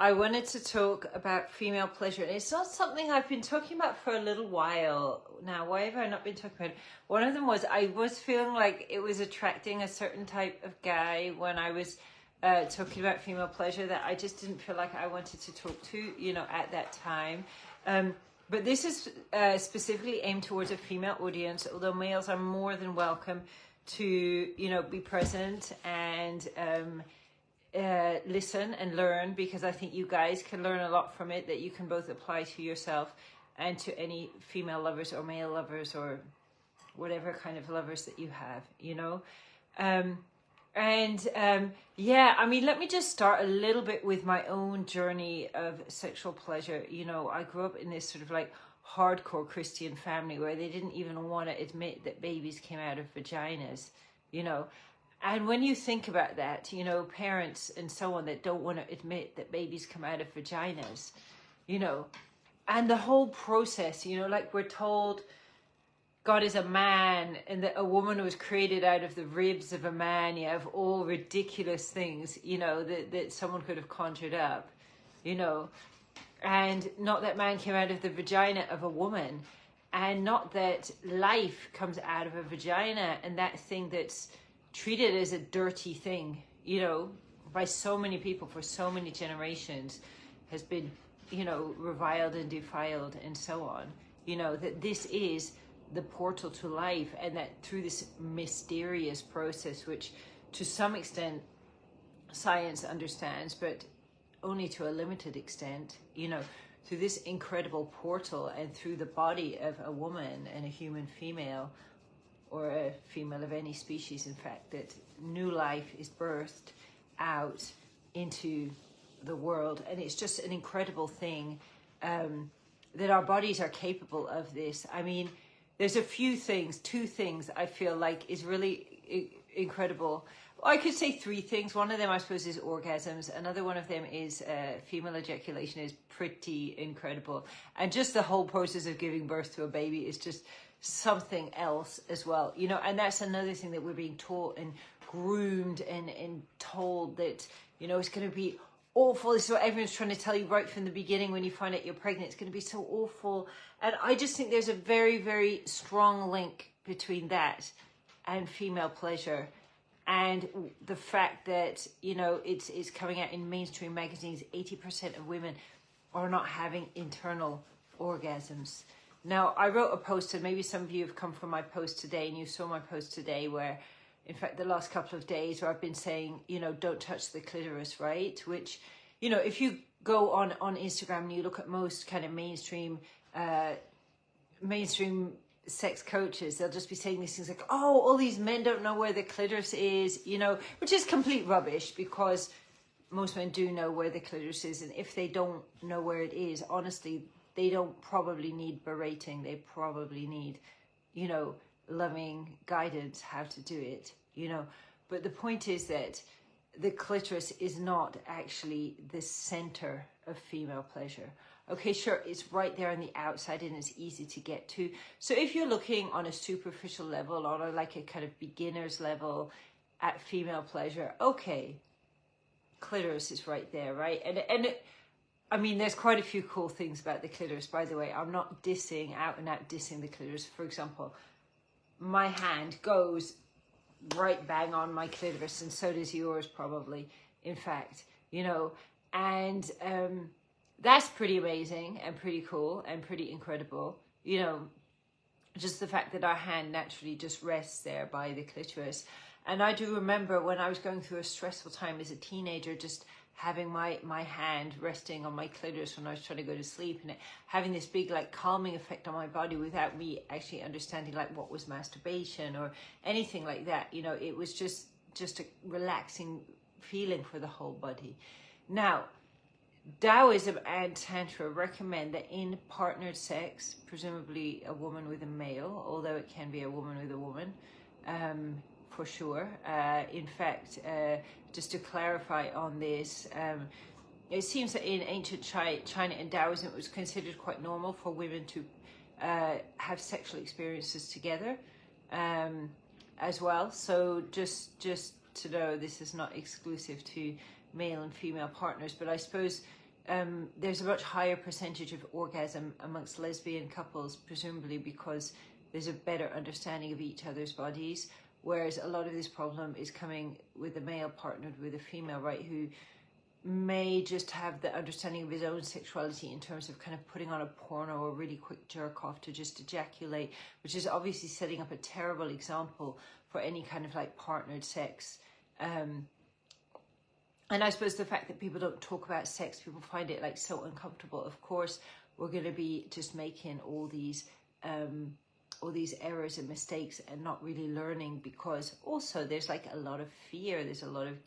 I wanted to talk about female pleasure. And it's not something I've been talking about for a little while now. Why have I not been talking about it? One of them was I was feeling like it was attracting a certain type of guy when I was talking about female pleasure that I just didn't feel like I wanted to talk to, you know, at that time. But this is specifically aimed towards a female audience, although males are more than welcome to, you know, be present and listen and learn, because I think you guys can learn a lot from it that you can both apply to yourself and to any female lovers or male lovers or whatever kind of lovers that you have, you know. Yeah, I mean, let me just start a little bit with my own journey of sexual pleasure. You know, I grew up in this sort of like hardcore Christian family where they didn't even want to admit that babies came out of vaginas, you know. And when you think about that, you know, parents and so on that don't want to admit that babies come out of vaginas, you know, and the whole process, you know, like we're told God is a man and that a woman was created out of the ribs of a man. You have all ridiculous things, you know, that someone could have conjured up, you know, and not that man came out of the vagina of a woman, and not that life comes out of a vagina, and that thing that's treated as a dirty thing, you know, by so many people for so many generations has been, you know, reviled and defiled and so on, you know, that this is the portal to life, and that through this mysterious process, which to some extent science understands, but only to a limited extent, you know, through this incredible portal and through the body of a woman and a human female, or a female of any species, in fact, that new life is birthed out into the world. And it's just an incredible thing that our bodies are capable of this. I mean, there's a few things, two things I feel like is really incredible. I could say three things. One of them, I suppose, is orgasms. Another one of them is female ejaculation is pretty incredible. And just the whole process of giving birth to a baby is just something else as well, you know. And that's another thing that we're being taught and groomed and told that, you know, it's going to be awful. This is what everyone's trying to tell you right from the beginning when you find out you're pregnant. It's going to be so awful. And I just think there's a very, very strong link between that and female pleasure, and the fact that, you know, it's coming out in mainstream magazines, 80% of women are not having internal orgasms. Now, I wrote a post, and maybe some of you have come from my post today, and you saw my post today where, in fact, the last couple of days where I've been saying, you know, don't touch the clitoris, right? Which, you know, if you go on Instagram and you look at most kind of mainstream sex coaches, they'll just be saying these things like, oh, all these men don't know where the clitoris is, you know, which is complete rubbish, because most men do know where the clitoris is. And if they don't know where it is, honestly, they don't probably need berating. They probably need, you know, loving guidance how to do it, you know. But the point is that the clitoris is not actually the center of female pleasure. Okay, sure, it's right there on the outside and it's easy to get to. So if you're looking on a superficial level or like a kind of beginner's level at female pleasure, okay, clitoris is right there, right? And I mean, there's quite a few cool things about the clitoris, by the way. I'm not out and out dissing the clitoris. For example, my hand goes right bang on my clitoris, and so does yours probably, in fact, you know, and that's pretty amazing and pretty cool and pretty incredible, you know, just the fact that our hand naturally just rests there by the clitoris. And I do remember when I was going through a stressful time as a teenager, just having my hand resting on my clitoris when I was trying to go to sleep, and it having this big like calming effect on my body without me actually understanding like what was masturbation or anything like that. You know, it was just a relaxing feeling for the whole body. Now, Taoism and Tantra recommend that in partnered sex, presumably a woman with a male, although it can be a woman with a woman, for sure. In fact, just to clarify on this, it seems that in ancient China and Taoism, it was considered quite normal for women to have sexual experiences together as well. So just to know, this is not exclusive to male and female partners, but I suppose, there's a much higher percentage of orgasm amongst lesbian couples, presumably because there's a better understanding of each other's bodies, whereas a lot of this problem is coming with a male partnered with a female, right, who may just have the understanding of his own sexuality in terms of kind of putting on a porno or really quick jerk off to just ejaculate, which is obviously setting up a terrible example for any kind of like partnered sex. And I suppose the fact that people don't talk about sex, people find it like so uncomfortable. Of course, we're going to be just making all these errors and mistakes and not really learning, because also there's like a lot of fear, there's a lot of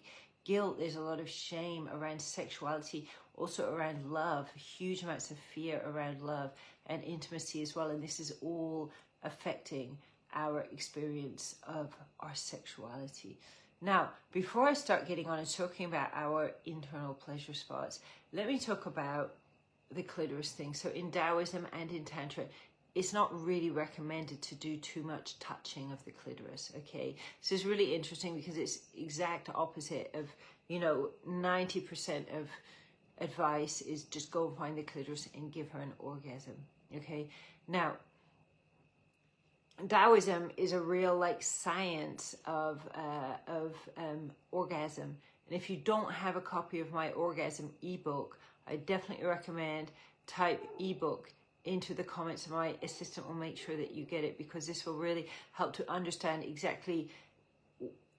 guilt, there's a lot of shame around sexuality, also around love, huge amounts of fear around love and intimacy as well. And this is all affecting our experience of our sexuality. Now, before I start getting on and talking about our internal pleasure spots, let me talk about the clitoris thing. So in Taoism and in Tantra, it's not really recommended to do too much touching of the clitoris, okay? So it's really interesting because it's exact opposite of, 90% of advice is just go and find the clitoris and give her an orgasm, okay? Now, Taoism is a real like science of orgasm. And if you don't have a copy of my orgasm ebook, I definitely recommend type ebook into the comments, and my assistant will make sure that you get it, because this will really help to understand exactly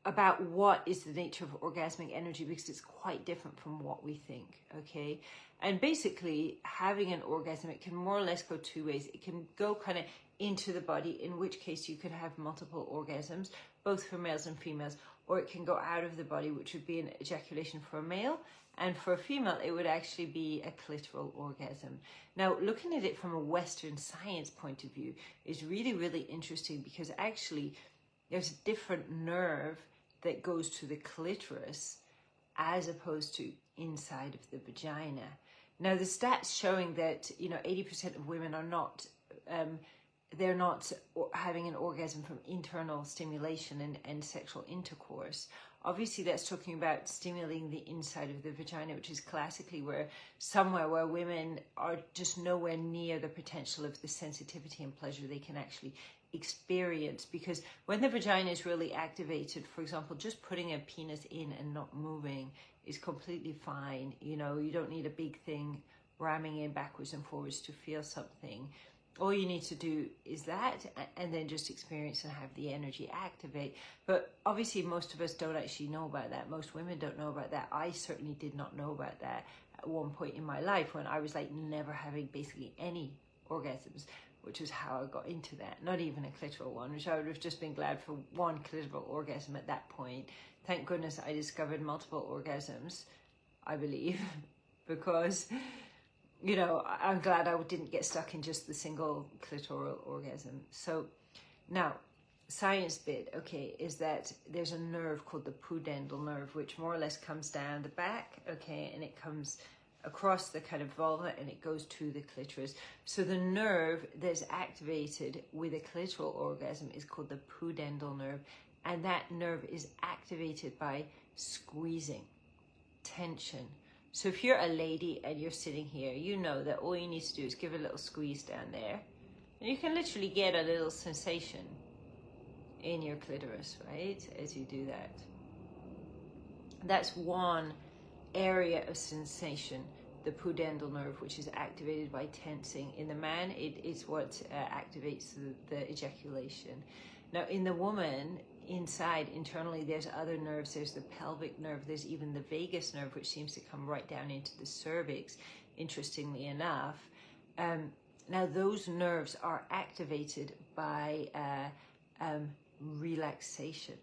about what is the nature of orgasmic energy, because it's quite different from what we think, okay? And basically, having an orgasm, it can more or less go two ways. It can go kind of into the body, in which case you could have multiple orgasms, both for males and females, or it can go out of the body, which would be an ejaculation for a male, and for a female, it would actually be a clitoral orgasm. Now, looking at it from a Western science point of view is really, really interesting, because actually there's a different nerve that goes to the clitoris as opposed to inside of the vagina. Now, the stats showing that, 80% of women are not, they're not having an orgasm from internal stimulation and sexual intercourse. Obviously, that's talking about stimulating the inside of the vagina, which is classically somewhere where women are just nowhere near the potential of the sensitivity and pleasure they can actually experience. Because when the vagina is really activated, for example, just putting a penis in and not moving is completely fine. You don't need a big thing ramming in backwards and forwards to feel something. All you need to do is that, and then just experience and have the energy activate. But obviously, most of us don't actually know about that. Most women don't know about that. I certainly did not know about that at one point in my life, when I was like never having basically any orgasms, which was how I got into that. Not even a clitoral one, which I would have just been glad for one clitoral orgasm at that point. Thank goodness I discovered multiple orgasms, I believe, because I'm glad I didn't get stuck in just the single clitoral orgasm. So now, science bit, okay, is that there's a nerve called the pudendal nerve, which more or less comes down the back, okay, and it comes across the kind of vulva and it goes to the clitoris. So the nerve that's activated with a clitoral orgasm is called the pudendal nerve, and that nerve is activated by squeezing, tension. So if you're a lady and you're sitting here, you know that all you need to do is give a little squeeze down there, and you can literally get a little sensation in your clitoris, right, as you do that. That's one area of sensation, the pudendal nerve, which is activated by tensing. In the man, it is what activates the ejaculation. Now, in the woman, inside, internally, there's other nerves. There's the pelvic nerve. There's even the vagus nerve, which seems to come right down into the cervix, interestingly enough. Now, those nerves are activated by relaxation.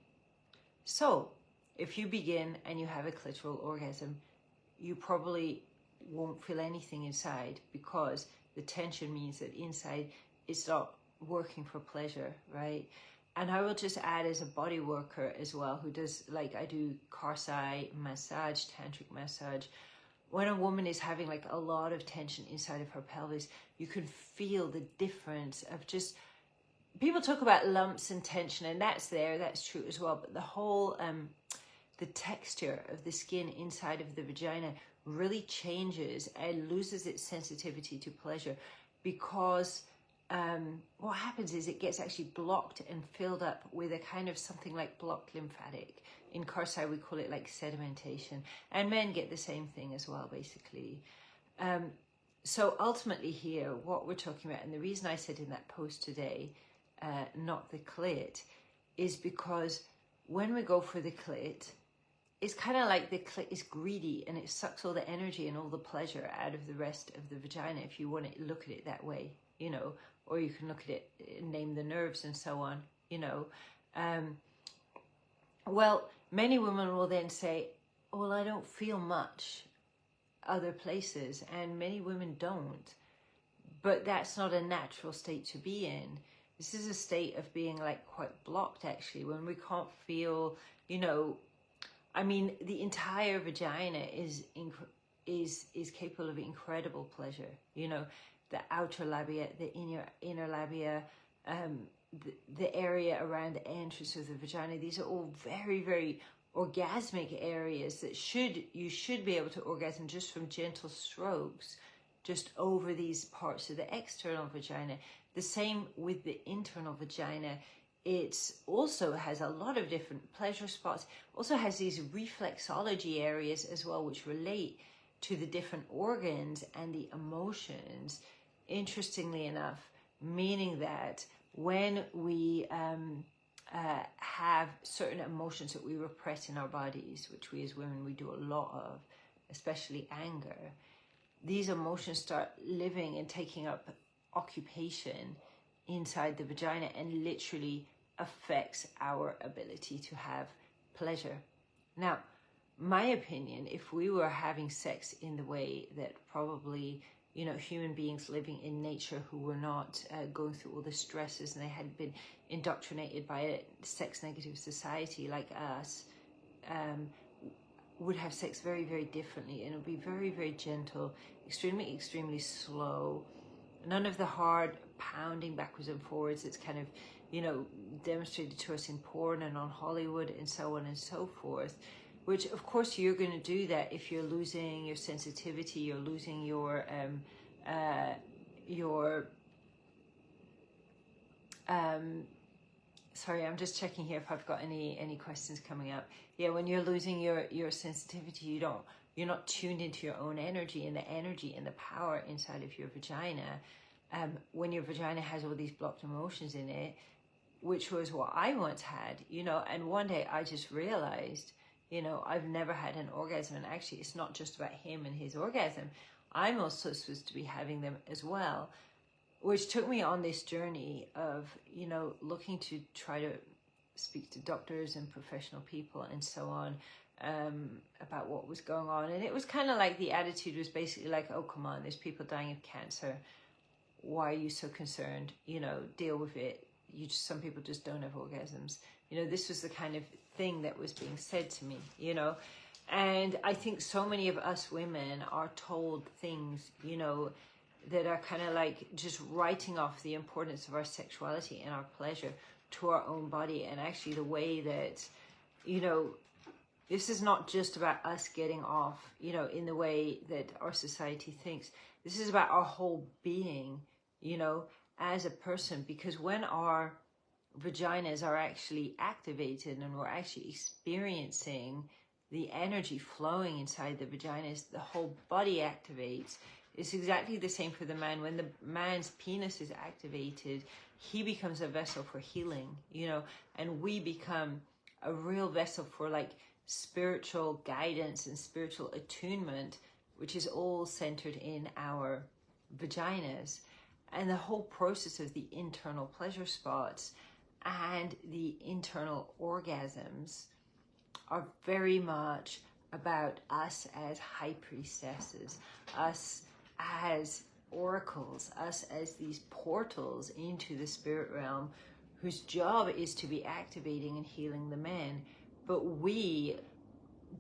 So, if you begin and you have a clitoral orgasm, you probably won't feel anything inside, because the tension means that inside it's not working for pleasure, right? And I will just add, as a body worker as well, who does, like, I do Karsai massage, tantric massage. When a woman is having like a lot of tension inside of her pelvis, you can feel the difference of just, people talk about lumps and tension, and that's true as well. But the whole, the texture of the skin inside of the vagina really changes and loses its sensitivity to pleasure, because what happens is it gets actually blocked and filled up with a kind of something like blocked lymphatic. In Karsai we call it like sedimentation, and men get the same thing as well, basically. So ultimately here, what we're talking about, and the reason I said in that post today, not the clit, is because when we go for the clit, it's kind of like the clit is greedy and it sucks all the energy and all the pleasure out of the rest of the vagina, if you want to look at it that way, you know, or you can look at it, name the nerves and so on, you know. Well, many women will then say, well, I don't feel much other places, and many women don't. But that's not a natural state to be in. This is a state of being like quite blocked, actually, when we can't feel, you know, I mean, the entire vagina is capable of incredible pleasure. You know, the outer labia, the inner labia, the area around the entrance of the vagina. These are all very, very orgasmic areas that you should be able to orgasm just from gentle strokes, just over these parts of the external vagina. The same with the internal vagina. It also has a lot of different pleasure spots. Also has these reflexology areas as well, which relate to the different organs and the emotions. Interestingly enough, meaning that when we have certain emotions that we repress in our bodies, which we as women, we do a lot of, especially anger, these emotions start living and taking up occupation inside the vagina and literally affects our ability to have pleasure. Now, my opinion, if we were having sex in the way that probably, you know, human beings living in nature who were not going through all the stresses and they hadn't been indoctrinated by a sex negative society like us, would have sex very, very differently, and it would be very, very gentle, extremely, extremely slow. None of the hard pounding backwards and forwards that's kind of, you know, demonstrated to us in porn and on Hollywood and so on and so forth, which of course you're going to do that if you're losing your sensitivity, you're losing your sorry, I'm just checking here if I've got any questions coming up. Yeah, when you're losing your sensitivity, you're not tuned into your own energy and the power inside of your vagina. When your vagina has all these blocked emotions in it, which was what I once had, you know, and one day I just realized, you know, I've never had an orgasm, and actually it's not just about him and his orgasm. I'm also supposed to be having them as well, which took me on this journey of, you know, looking to try to speak to doctors and professional people and so on, about what was going on. And it was kind of like the attitude was basically like, oh, come on, there's people dying of cancer. Why are you so concerned? You know, deal with it. Some people just don't have orgasms. You know, this was the kind of thing that was being said to me, you know. And I think so many of us women are told things, you know, that are kind of like just writing off the importance of our sexuality and our pleasure to our own body. And actually the way that, you know, this is not just about us getting off, you know, in the way that our society thinks. This is about our whole being, you know, as a person, because when our vaginas are actually activated and we're actually experiencing the energy flowing inside the vaginas, the whole body activates. It's exactly the same for the man. When the man's penis is activated, he becomes a vessel for healing, you know, and we become a real vessel for like spiritual guidance and spiritual attunement, which is all centered in our vaginas. And the whole process of the internal pleasure spots and the internal orgasms are very much about us as high priestesses, us as oracles, us as these portals into the spirit realm, whose job is to be activating and healing the men. But we,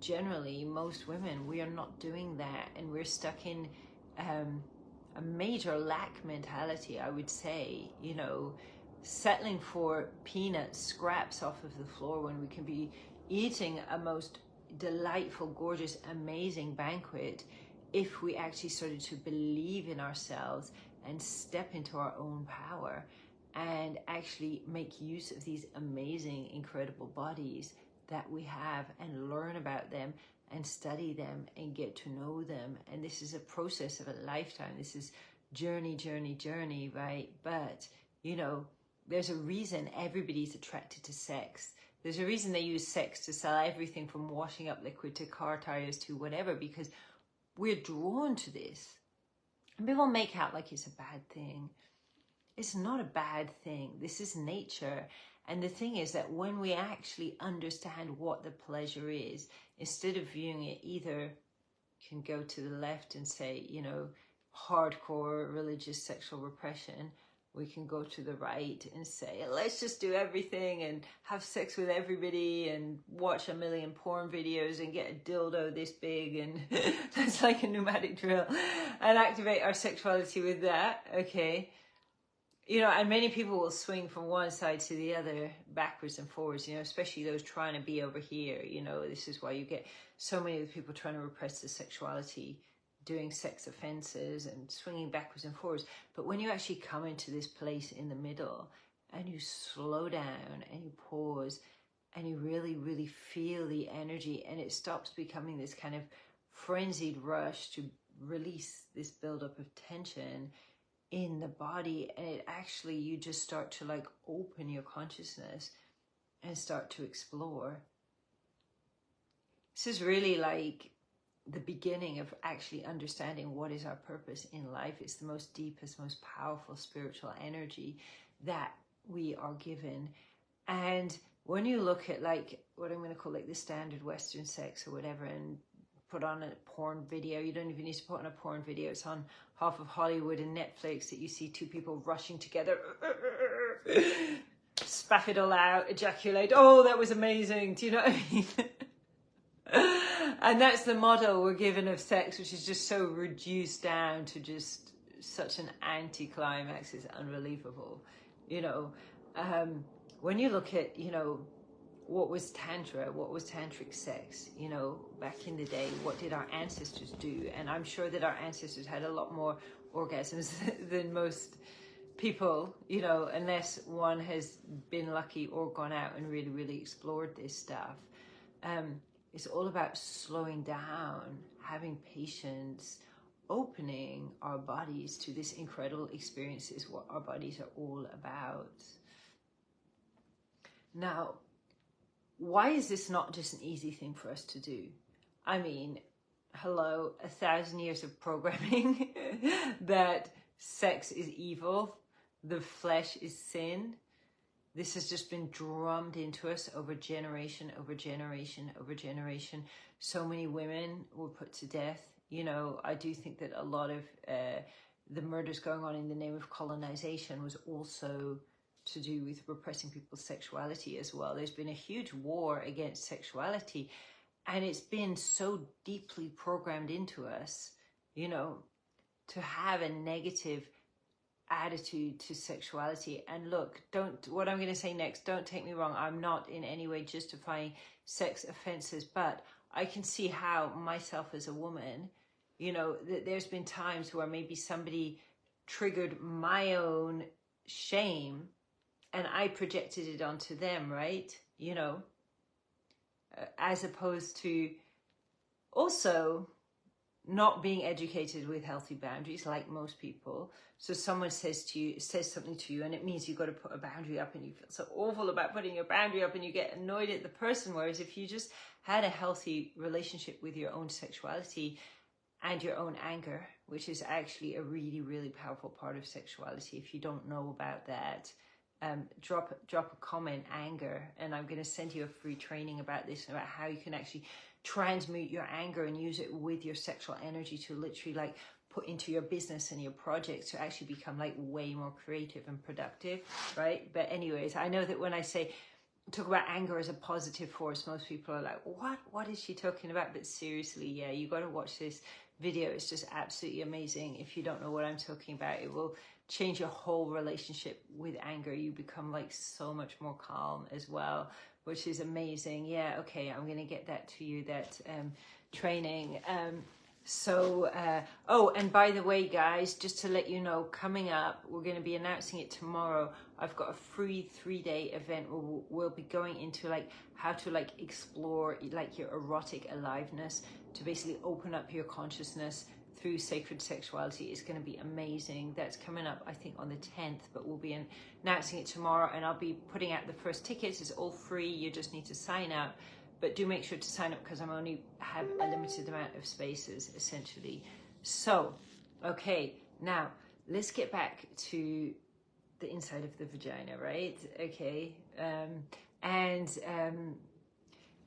generally, most women, we are not doing that, and we're stuck in a major lack mentality, I would say, you know, settling for peanut scraps off of the floor when we can be eating a most delightful, gorgeous, amazing banquet if we actually started to believe in ourselves and step into our own power and actually make use of these amazing, incredible bodies that we have and learn about them and study them and get to know them. And this is a process of a lifetime. This is journey, right? But, you know, there's a reason everybody's attracted to sex. There's a reason they use sex to sell everything from washing up liquid to car tires to whatever, because we're drawn to this. And people make out like it's a bad thing. It's not a bad thing. This is nature. And the thing is that when we actually understand what the pleasure is, instead of viewing it, either can go to the left and say, you know, hardcore religious sexual repression. We can go to the right and say, let's just do everything and have sex with everybody and watch a million porn videos and get a dildo this big and that's like a pneumatic drill and activate our sexuality with that, okay? You know, and many people will swing from one side to the other, backwards and forwards, you know, especially those trying to be over here, you know. This is why you get so many of the people trying to repress the sexuality, doing sex offenses and swinging backwards and forwards. But when you actually come into this place in the middle and you slow down and you pause and you really, really feel the energy, and it stops becoming this kind of frenzied rush to release this buildup of tension in the body, and it actually, you just start to like open your consciousness and start to explore. This is really like the beginning of actually understanding what is our purpose in life. It's the most deepest, most powerful spiritual energy that we are given. And when you look at like what I'm going to call like the standard Western sex or whatever, and put on a porn video, you don't even need to put on a porn video. It's on half of Hollywood and Netflix that you see two people rushing together, spaff it all out, ejaculate. Oh, that was amazing. Do you know what I mean? And that's the model we're given of sex, which is just so reduced down to just such an anti-climax. It's unbelievable. You know, when you look at, you know, what was Tantra, what was Tantric sex, you know, back in the day, what did our ancestors do? And I'm sure that our ancestors had a lot more orgasms than most people, you know, unless one has been lucky or gone out and really, really explored this stuff. It's all about slowing down, having patience, opening our bodies to this incredible experience is what our bodies are all about. Now, why is this not just an easy thing for us to do? I mean, hello, 1,000 years of programming that sex is evil, the flesh is sin. This has just been drummed into us over generation, over generation, over generation. So many women were put to death. You know, I do think that a lot of the murders going on in the name of colonization was also to do with repressing people's sexuality as well. There's been a huge war against sexuality, and it's been so deeply programmed into us, you know, to have a negative attitude to sexuality. And look, what I'm going to say next, don't take me wrong, I'm not in any way justifying sex offenses, but I can see how myself as a woman, you know, there's been times where maybe somebody triggered my own shame and I projected it onto them, right? You know, as opposed to also not being educated with healthy boundaries like most people. So someone says something to you and it means you've got to put a boundary up, and you feel so awful about putting your boundary up and you get annoyed at the person. Whereas if you just had a healthy relationship with your own sexuality and your own anger, which is actually a really, really powerful part of sexuality. If you don't know about that, drop a comment, anger, and I'm going to send you a free training about this, about how you can actually transmute your anger and use it with your sexual energy to literally like put into your business and your projects to actually become like way more creative and productive, right? But anyways, I know that when I talk about anger as a positive force, most people are like, what is she talking about? But seriously, yeah, you got to watch this video is just absolutely amazing. If you don't know what I'm talking about, it will change your whole relationship with anger. You become like so much more calm as well, which is amazing. Yeah, okay, I'm gonna get that to you, that training. Oh, and by the way, guys, just to let you know, coming up, we're going to be announcing it tomorrow. I've got a free 3-day event where we'll be going into like how to like explore like your erotic aliveness, to basically open up your consciousness through sacred sexuality. It's going to be amazing. That's coming up, I think, on the 10th, but we'll be announcing it tomorrow, and I'll be putting out the first tickets. It's all free. You just need to sign up. But do make sure to sign up, because I'm only have a limited amount of spaces, essentially. So, okay, now let's get back to the inside of the vagina, right? Okay,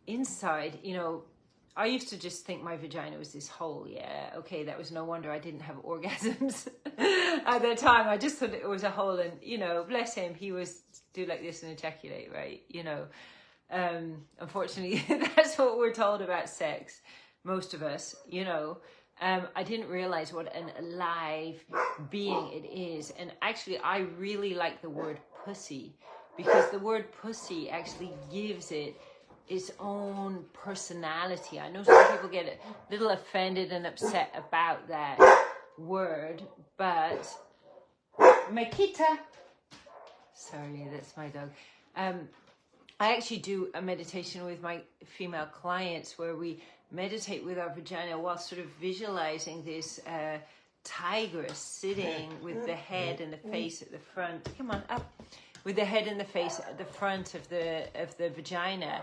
inside, you know, I used to just think my vagina was this hole. Yeah, okay, that was no wonder I didn't have orgasms at that time. I just thought it was a hole, and, you know, bless him, he was do like this and ejaculate, right? You know. Unfortunately, that's what we're told about sex, most of us, you know. I didn't realize what an alive being it is. And actually, I really like the word pussy, because the word pussy actually gives it its own personality. I know some people get a little offended and upset about that word, but Makita, sorry, that's my dog. I actually do a meditation with my female clients where we meditate with our vagina while sort of visualizing this tigress sitting with the head and the face at the front. Come on, up. With the head and the face at the front of the vagina,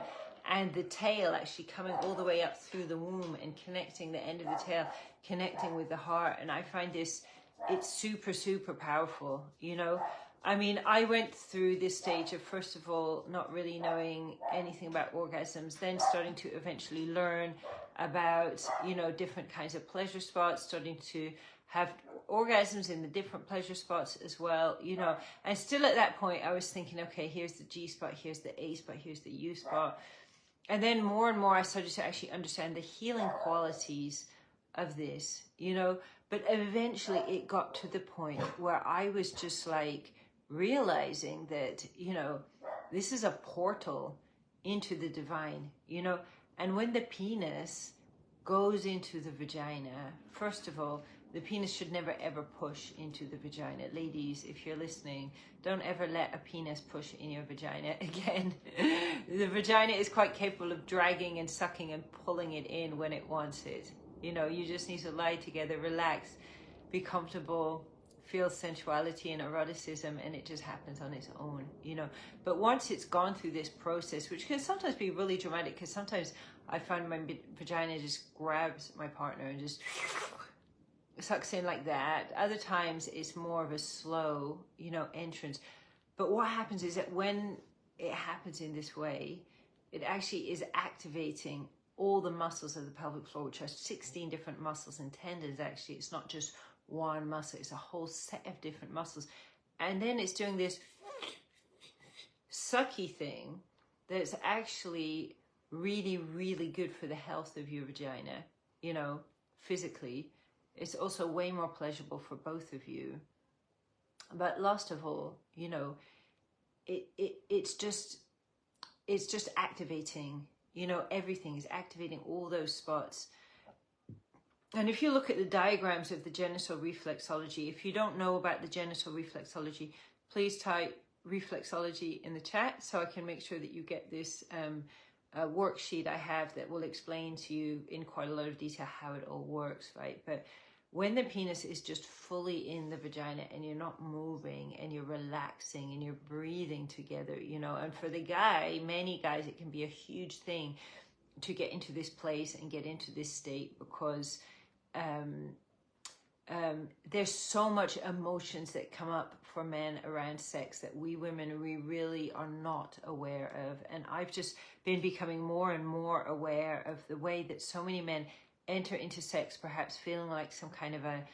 and the tail actually coming all the way up through the womb and connecting the end of the tail, connecting with the heart. And I find this, it's super, super powerful, you know. I mean, I went through this stage of, first of all, not really knowing anything about orgasms, then starting to eventually learn about, you know, different kinds of pleasure spots, starting to have orgasms in the different pleasure spots as well, you know. And still at that point, I was thinking, okay, here's the G spot, here's the A spot, here's the U spot. And then more and more, I started to actually understand the healing qualities of this, you know. But eventually it got to the point where I was just like, realizing that, you know, this is a portal into the divine, you know. And when the penis goes into the vagina, first of all, the penis should never ever push into the vagina. Ladies, if you're listening, don't ever let a penis push in your vagina again. The vagina is quite capable of dragging and sucking and pulling it in when it wants it. You know, you just need to lie together, relax, be comfortable, feel sensuality and eroticism, and it just happens on its own, you know. But once it's gone through this process, which can sometimes be really dramatic, because sometimes I find my vagina just grabs my partner and just sucks in like that. Other times it's more of a slow, you know, entrance. But what happens is that when it happens in this way, it actually is activating all the muscles of the pelvic floor, which are 16 different muscles and tendons. Actually, it's not just one muscle, it's a whole set of different muscles. And then it's doing this sucky thing that's actually really, really good for the health of your vagina, you know, physically. It's also way more pleasurable for both of you. But last of all, you know, it's just activating, you know, everything is activating all those spots. And if you look at the diagrams of the genital reflexology, if you don't know about the genital reflexology, please type reflexology in the chat so I can make sure that you get this worksheet I have that will explain to you in quite a lot of detail how it all works, right? But when the penis is just fully in the vagina and you're not moving and you're relaxing and you're breathing together, you know, and for the guy, many guys, it can be a huge thing to get into this place and get into this state, because there's so much emotions that come up for men around sex that we women, we really are not aware of. And I've just been becoming more and more aware of the way that so many men enter into sex, perhaps feeling like some kind of a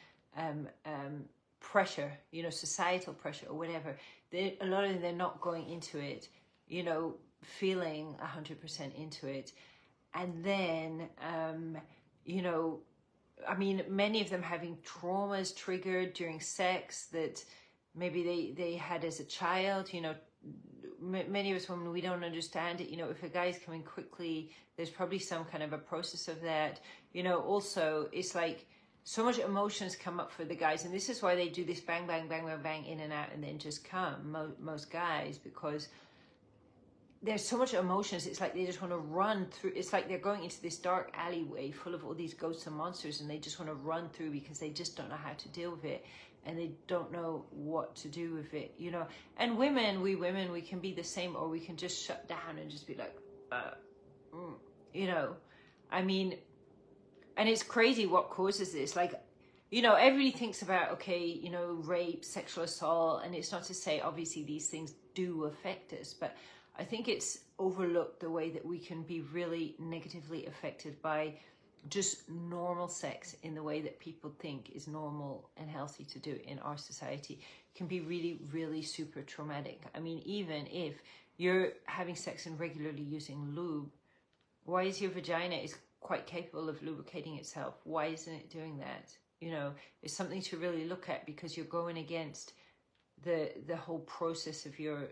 pressure, you know, societal pressure or whatever. A lot of them, they're not going into it, you know, feeling 100% into it. And then, you know, I mean, many of them having traumas triggered during sex that maybe they had as a child, you know. Many of us women, we don't understand it. You know, if a guy's coming quickly, there's probably some kind of a process of that. You know, also, it's like so much emotions come up for the guys. And this is why they do this bang, bang, bang, bang, bang, in and out, and then just come, most guys, because there's so much emotions. It's like they just want to run through. It's like they're going into this dark alleyway full of all these ghosts and monsters, and they just want to run through because they just don't know how to deal with it, and they don't know what to do with it, you know. And women, we can be the same, or we can just shut down and just be like, you know. I mean, and it's crazy what causes this. Like, you know, everybody thinks about, okay, you know, rape, sexual assault, and it's not to say obviously these things do affect us, but I think it's overlooked the way that we can be really negatively affected by just normal sex in the way that people think is normal and healthy to do in our society. Can be really, really super traumatic. I mean, even if you're having sex and regularly using lube, why is your vagina is quite capable of lubricating itself? Why isn't it doing that? You know, it's something to really look at, because you're going against the whole process of your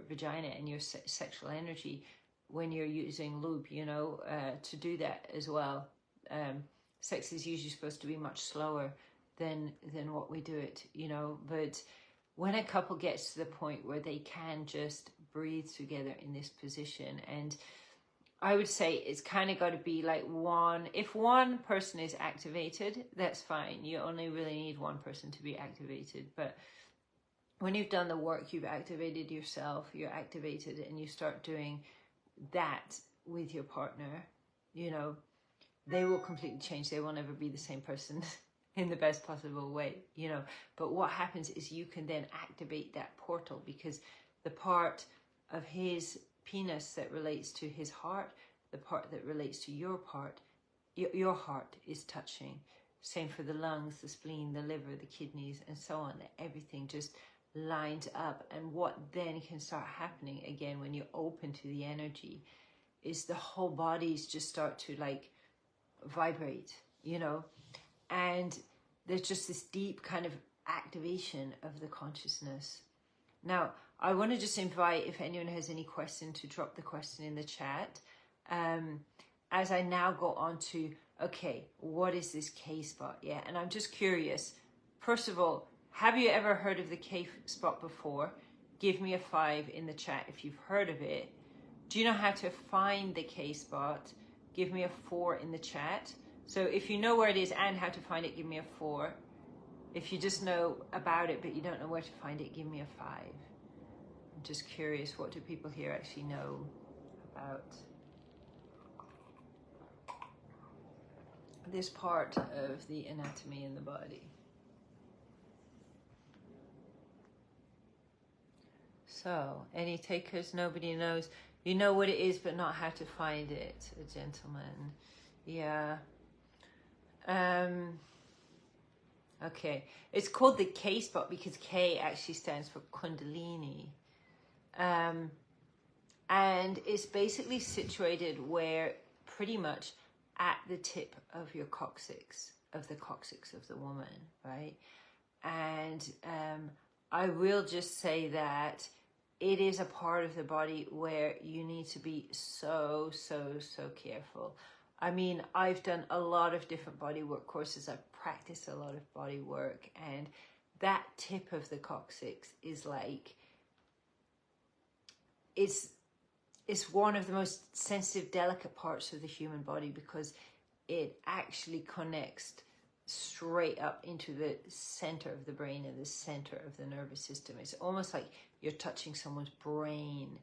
vagina and your sexual energy when you're using lube, you know, to do that as well. Sex is usually supposed to be much slower than what we do it, you know. But when a couple gets to the point where they can just breathe together in this position, and I would say it's kind of got to be like if one person is activated, that's fine. You only really need one person to be activated. But when you've done the work, you've activated yourself, you're activated, and you start doing that with your partner, you know, they will completely change. They will never be the same person in the best possible way, you know. But what happens is you can then activate that portal, because the part of his penis that relates to his heart, the part that relates to your part, your heart is touching. Same for the lungs, the spleen, the liver, the kidneys, and so on. Everything just lines up. And what then can start happening again when you're open to the energy is the whole bodies just start to like vibrate, you know. And there's just this deep kind of activation of the consciousness. Now, I want to just invite, if anyone has any question, to drop the question in the chat. As I now go on to, okay, what is this KSpot? Yeah, and I'm just curious. First of all, have you ever heard of the KSpot before? Give me a 5 in the chat if you've heard of it. Do you know how to find the KSpot? Give me a 4 in the chat. So if you know where it is and how to find it, give me a 4. If you just know about it but you don't know where to find it, give me a 5. I'm just curious, what do people here actually know about this part of the anatomy in the body? So, any takers? Nobody knows. You know what it is, but not how to find it. A gentleman. Yeah. Okay. It's called the KSpot because K actually stands for Kundalini. And it's basically situated where pretty much at the tip of your coccyx, of the woman, right? And I will just say that it is a part of the body where you need to be so careful. I mean, I've done a lot of different body work courses. I've practiced a lot of body work, and that tip of the coccyx is like, it's one of the most sensitive, delicate parts of the human body, because it actually connects straight up into the center of the brain and the center of the nervous system. It's almost like you're touching someone's brain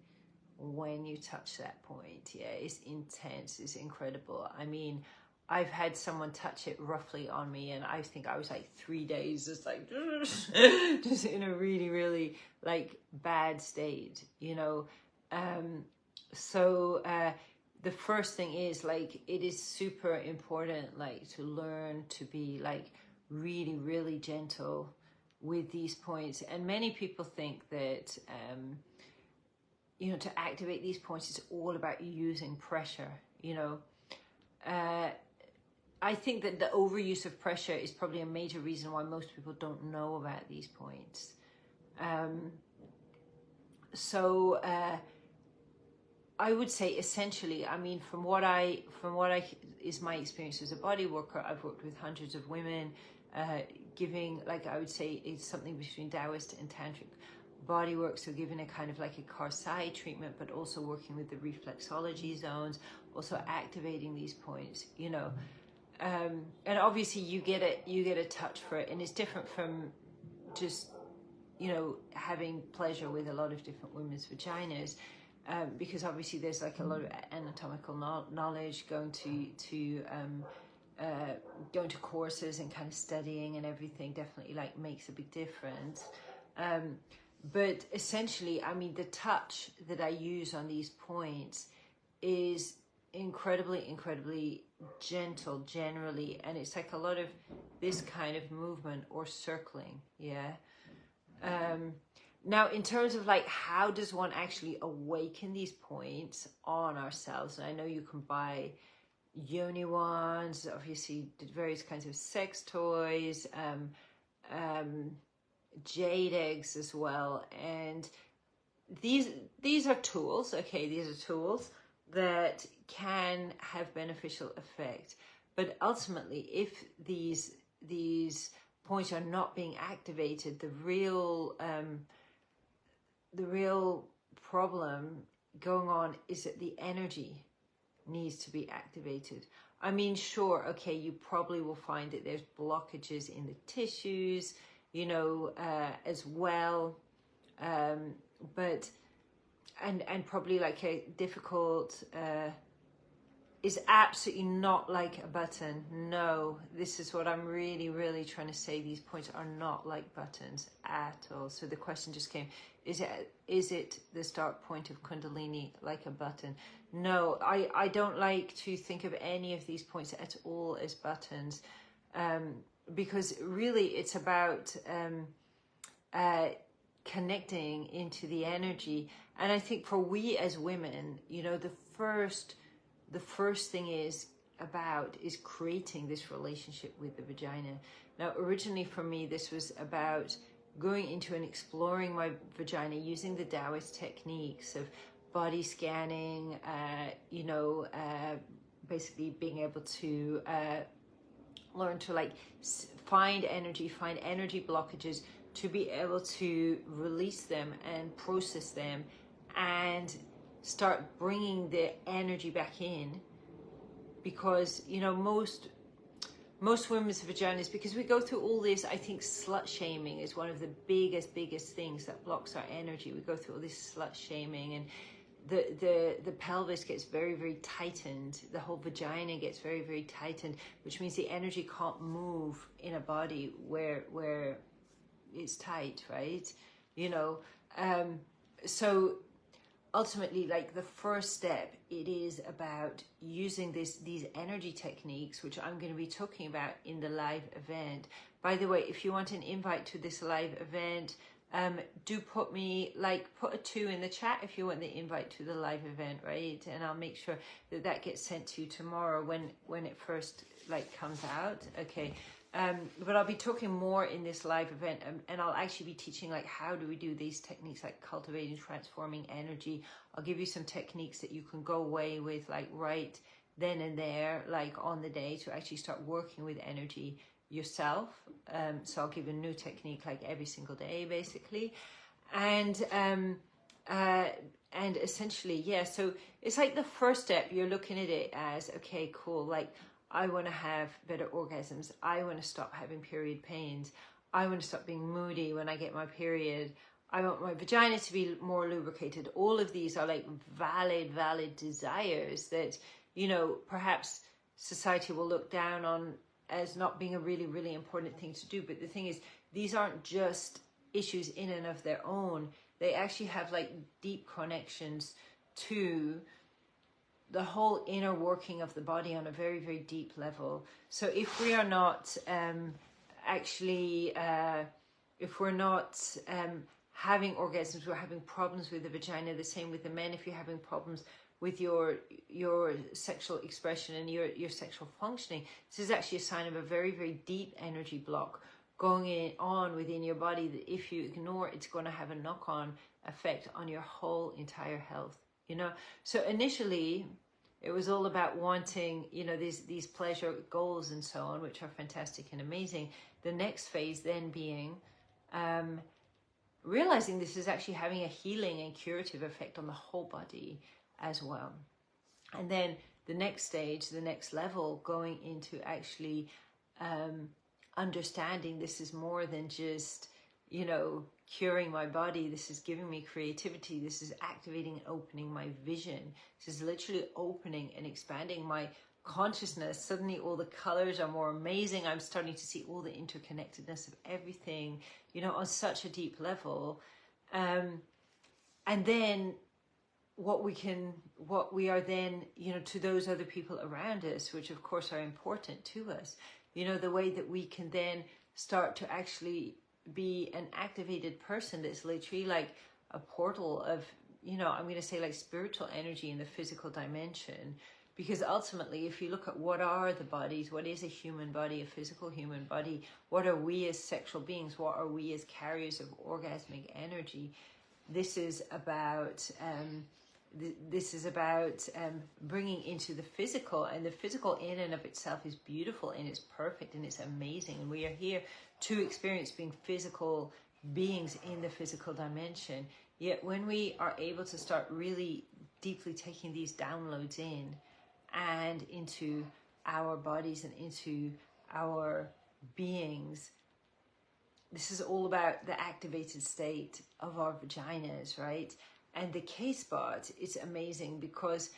when you touch that point. Yeah, it's intense, it's incredible. I mean, I've had someone touch it roughly on me, and I think I was like 3 days just like just in a really like bad state, you know. The first thing is, like, it is super important, like, to learn to be like really gentle with these points. And many people think that you know, to activate these points is all about using pressure, you know. I think that the overuse of pressure is probably a major reason why most people don't know about these points. So I would say essentially, I mean, from what I is my experience as a body worker, I've worked with hundreds of women, giving, like, I would say it's something between Taoist and Tantric body work, so giving a kind of like a Karsai treatment, but also working with the reflexology zones, also activating these points, you know. And obviously you get a touch for it, and it's different from just, you know, having pleasure with a lot of different women's vaginas, because obviously there's like a lot of anatomical knowledge, going to courses and kind of studying and everything definitely like makes a big difference. But essentially, I mean, the touch that I use on these points is incredibly gentle generally, and it's like a lot of this kind of movement or circling, yeah. Now, in terms of like, how does one actually awaken these points on ourselves? And I know you can buy yoni wands, obviously various kinds of sex toys, jade eggs as well, and these are tools. Okay, these are tools that can have beneficial effect, but ultimately, if these points are not being activated, the real problem going on is that the energy needs to be activated. I mean, sure, okay, you probably will find that there's blockages in the tissues, you know, as well, but and probably like a difficult is absolutely not like a button. No, this is what I'm really trying to say. These points are not like buttons at all. So the question just came, is it the start point of Kundalini like a button? No, I don't like to think of any of these points at all as buttons, because really it's about connecting into the energy. And I think for we as women, you know, the first thing is creating this relationship with the vagina. Now, originally for me, this was about going into and exploring my vagina using the Taoist techniques of body scanning, you know, basically being able to learn to like find energy blockages, to be able to release them and process them and start bringing the energy back in. Because, you know, most women's vaginas, because we go through all this, I think slut shaming is one of the biggest things that blocks our energy. We go through all this slut shaming, and the pelvis gets very tightened, the whole vagina gets very tightened, which means the energy can't move in a body where it's tight, right? You know, so ultimately, like, the first step, it is about using these energy techniques, which I'm going to be talking about in the live event. By the way, if you want an invite to this live event, do put a 2 in the chat if you want the invite to the live event, right? And I'll make sure that gets sent to you tomorrow when it first like comes out. Okay. But I'll be talking more in this live event, and I'll actually be teaching like how do we do these techniques like cultivating, transforming energy. I'll give you some techniques that you can go away with like right then and there, like on the day, to actually start working with energy yourself. So I'll give a new technique like every single day, basically. And essentially, yeah, so it's like the first step, you're looking at it as, okay, cool, like, I want to have better orgasms. I want to stop having period pains. I want to stop being moody when I get my period. I want my vagina to be more lubricated. All of these are like valid desires that, you know, perhaps society will look down on as not being a really important thing to do. But the thing is, these aren't just issues in and of their own. They actually have like deep connections to the whole inner working of the body on a very deep level. So if we are not if we're not having orgasms, we're having problems with the vagina. The same with the men. If you're having problems with your sexual expression and your sexual functioning, this is actually a sign of a very, very deep energy block going on within your body, that if you ignore, it's going to have a knock-on effect on your whole entire health, you know. So initially it was all about wanting, you know, these pleasure goals and so on, which are fantastic and amazing. The next phase then being realizing this is actually having a healing and curative effect on the whole body as well. And then the next stage, the next level, going into actually understanding this is more than just, you know, curing my body. This is giving me creativity. This is activating and opening my vision. This is literally opening and expanding my consciousness. Suddenly all the colors are more amazing. I'm starting to see all the interconnectedness of everything, you know, on such a deep level. And then what we are then, you know, to those other people around us, which of course are important to us, you know, the way that we can then start to actually be an activated person that's literally like a portal of, you know, I'm going to say like spiritual energy in the physical dimension. Because ultimately, if you look at what are the bodies, what is a human body, a physical human body, what are we as sexual beings, what are we as carriers of orgasmic energy, this is about bringing into the physical, and the physical in and of itself is beautiful and it's perfect and it's amazing, and we are here to experience being physical beings in the physical dimension. Yet when we are able to start really deeply taking these downloads in and into our bodies and into our beings, this is all about the activated state of our vaginas, right? And the KSpot is amazing because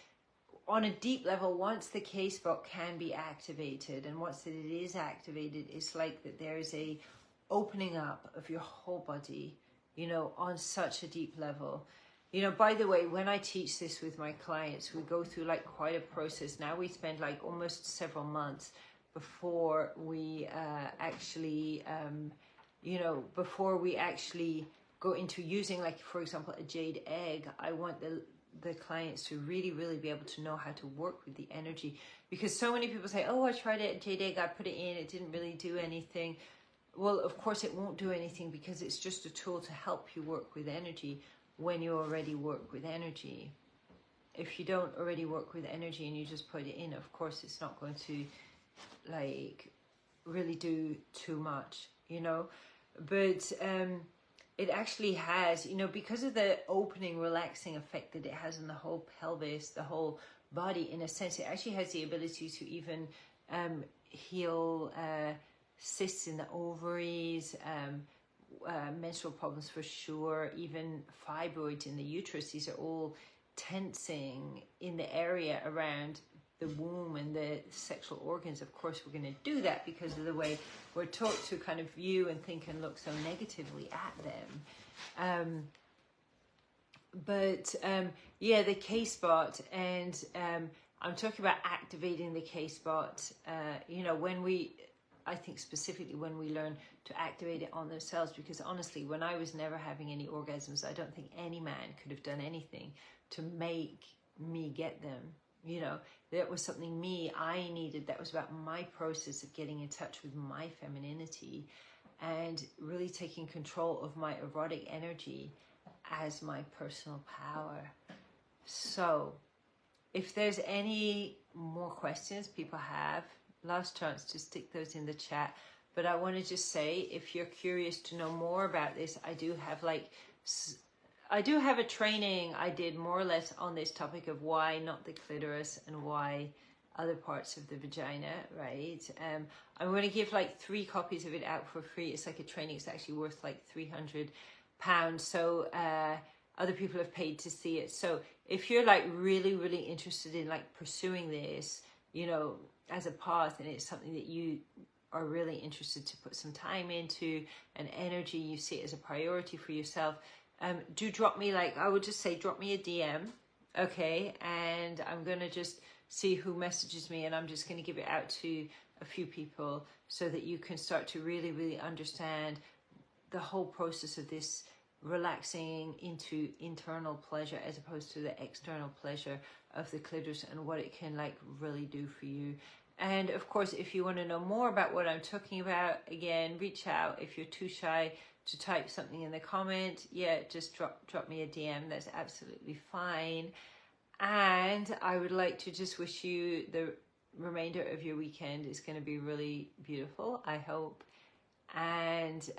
on a deep level, once the KSpot can be activated, and once that it is activated, it's like that there is a opening up of your whole body, you know, on such a deep level. You know, by the way, when I teach this with my clients, we go through like quite a process. Now we spend like almost several months before we actually, you know, before we actually go into using, like, for example, a jade egg. I want the clients to really, really be able to know how to work with the energy, because so many people say, oh, I tried it, jade egg, I put it in, it didn't really do anything. Well, of course it won't do anything, because it's just a tool to help you work with energy when you already work with energy. If you don't already work with energy and you just put it in, of course it's not going to like really do too much, you know. But it actually has, you know, because of the opening, relaxing effect that it has on the whole pelvis, the whole body, in a sense, it actually has the ability to even heal cysts in the ovaries, menstrual problems for sure, even fibroids in the uterus. These are all tensing in the area around the womb and the sexual organs. Of course, we're going to do that because of the way we're taught to kind of view and think and look so negatively at them. Yeah, the KSpot, and I'm talking about activating the KSpot, you know, when we, I think specifically when we learn to activate it on themselves, because honestly, when I was never having any orgasms, I don't think any man could have done anything to make me get them. You know, that was something I needed. That was about my process of getting in touch with my femininity and really taking control of my erotic energy as my personal power. So if there's any more questions people have, last chance to stick those in the chat. But I want to just say, if you're curious to know more about this, I do have a training I did more or less on this topic of why not the clitoris and why other parts of the vagina, right? I'm going to give like 3 copies of it out for free. It's like a training. It's actually worth like £300. So other people have paid to see it. So if you're like really, really interested in like pursuing this, you know, as a path, and it's something that you are really interested to put some time into and energy, you see it as a priority for yourself, do drop me, like, I would just say drop me a DM, okay? And I'm going to just see who messages me, and I'm just going to give it out to a few people so that you can start to really, really understand the whole process of this relaxing into internal pleasure as opposed to the external pleasure of the clitoris and what it can like really do for you. And of course, if you want to know more about what I'm talking about, again, reach out. If you're too shy to type something in the comment, yeah, just drop me a DM. That's absolutely fine. And I would like to just wish you the remainder of your weekend is going to be really beautiful, I hope. And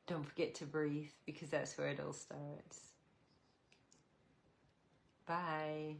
don't forget to breathe, because that's where it all starts. Bye.